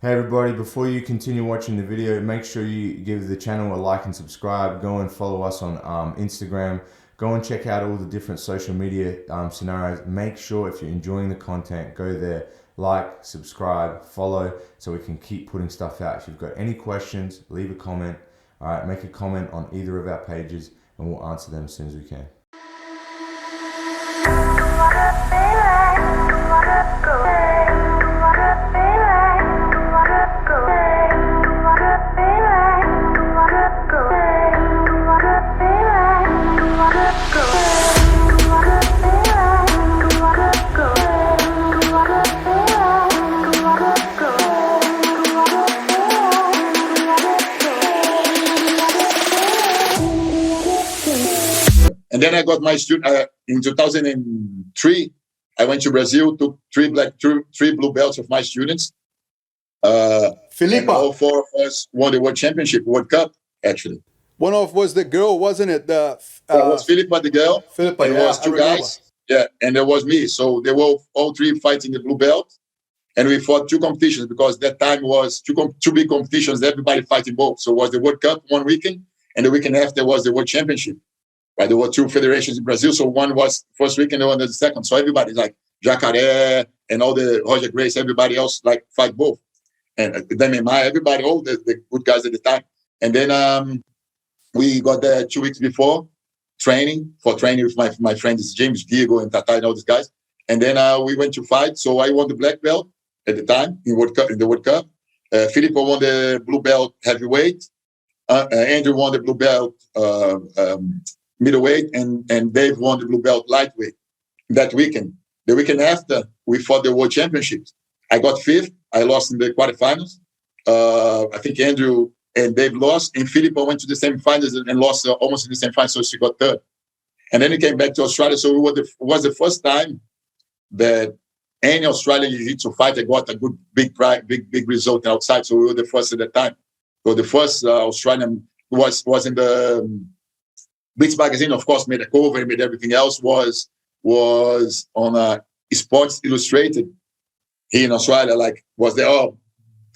Hey everybody, before you continue watching the video, make sure you give the channel a like and subscribe. Go and follow us on Instagram. Go and check out all the different social media scenarios. Make sure if you're enjoying the content, go there, like, subscribe, follow, so we can keep putting stuff out. If you've got any questions, leave a comment. All right, make a comment on either of our pages and we'll answer them as soon as we can. And then I got my student in 2003. I went to Brazil, took three blue belts of my students. Philippa. All four of us won the World Championship, World Cup, actually. One of was the girl, wasn't it? That was Philippa, the girl. Philippa, and yeah, it was two guys. Yeah, and there was me. So they were all three fighting the blue belt. And we fought two competitions because that time was two big competitions, everybody fighting both. So it was the World Cup one weekend, and the weekend after was the World Championship. Right, there were two federations in Brazil, so one was first weekend, the one was the second. So everybody like Jacaré and all the Roger Grace, everybody else like fight both, and then everybody, all the good guys at the time. And then we got there 2 weeks before training with my friends James Diego and Tata and all these guys. And then we went to fight. So I won the black belt at the time in the World Cup. Filippo won the blue belt heavyweight. Andrew won the blue belt middleweight, and Dave won the blue belt lightweight that weekend. The weekend after, we fought the World Championships. I got fifth. I lost in the quarterfinals. I think Andrew and Dave lost, and Filippo went to the semifinals and lost almost in the semifinals, so she got third. And then he came back to Australia. So it was the first time that any Australian Jiu-Jitsu fighter got a good, big result outside. So we were the first at the time. So the first Australian was in the Blitz magazine, of course, made a cover and made everything else, was on Sports Illustrated here in Australia. Like, was there,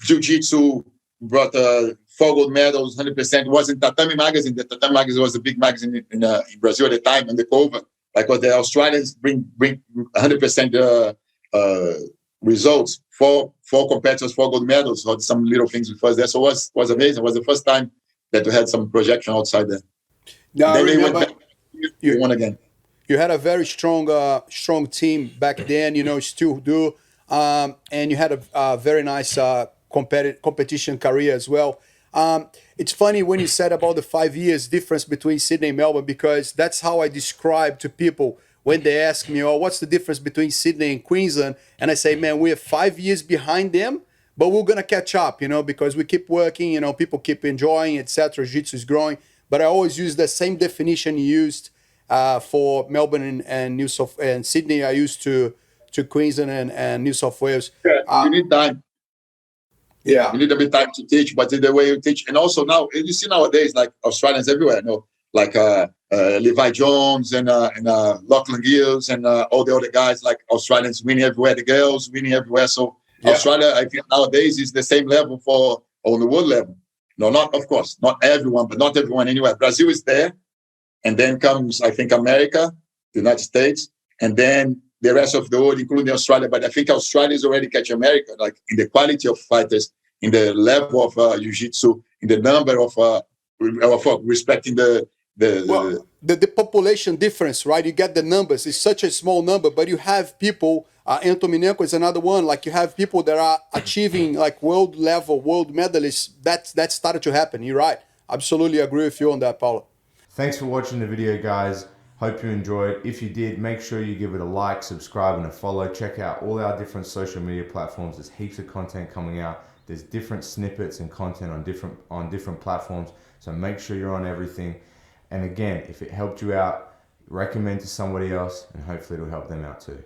Jiu-Jitsu brought 4 gold medals, 100%. It was in Tatami magazine. The Tatami magazine was a big magazine in Brazil at the time, on the cover. Like, what the Australians bring 100% results, four competitors, 4 gold medals, or some little things with us there. So it was amazing. It was the first time that we had some projection outside there. Now, then I they remember went back, you won again. You had a very strong team back then, still do. And you had a very nice competition career as well. It's funny when you said about the 5 years difference between Sydney and Melbourne, because that's how I describe to people when they ask me, what's the difference between Sydney and Queensland? And I say, man, we're 5 years behind them, but we're going to catch up, because we keep working, people keep enjoying, etc. Jiu-Jitsu is growing. But I always use the same definition you used for Melbourne and Sydney. I used to Queensland and New South Wales. Yeah, you need time. Yeah, you need a bit of time to teach, but the way you teach, and also now you see nowadays like Australians everywhere, like Levi Jones and Lachlan Gills and all the other guys, like Australians winning everywhere, the girls winning everywhere. So yeah. Australia, I think nowadays is the same level on the world level. No, of course, not everyone, but not everyone anywhere. Brazil is there, and then comes, I think, America, the United States, and then the rest of the world, including Australia. But I think Australia is already catching America, like in the quality of fighters, in the level of jiu-jitsu, in the number of respecting the population difference, right? You get the numbers. It's such a small number, but you have people. Anthony Minenko is another one. Like, you have people that are achieving like world level, world medalists. That started to happen. You're right. Absolutely agree with you on that, Paulo. Thanks for watching the video, guys. Hope you enjoyed. If you did, make sure you give it a like, subscribe, and a follow. Check out all our different social media platforms. There's heaps of content coming out. There's different snippets and content on different platforms. So make sure you're on everything. And again, if it helped you out, recommend to somebody else, and hopefully it'll help them out too.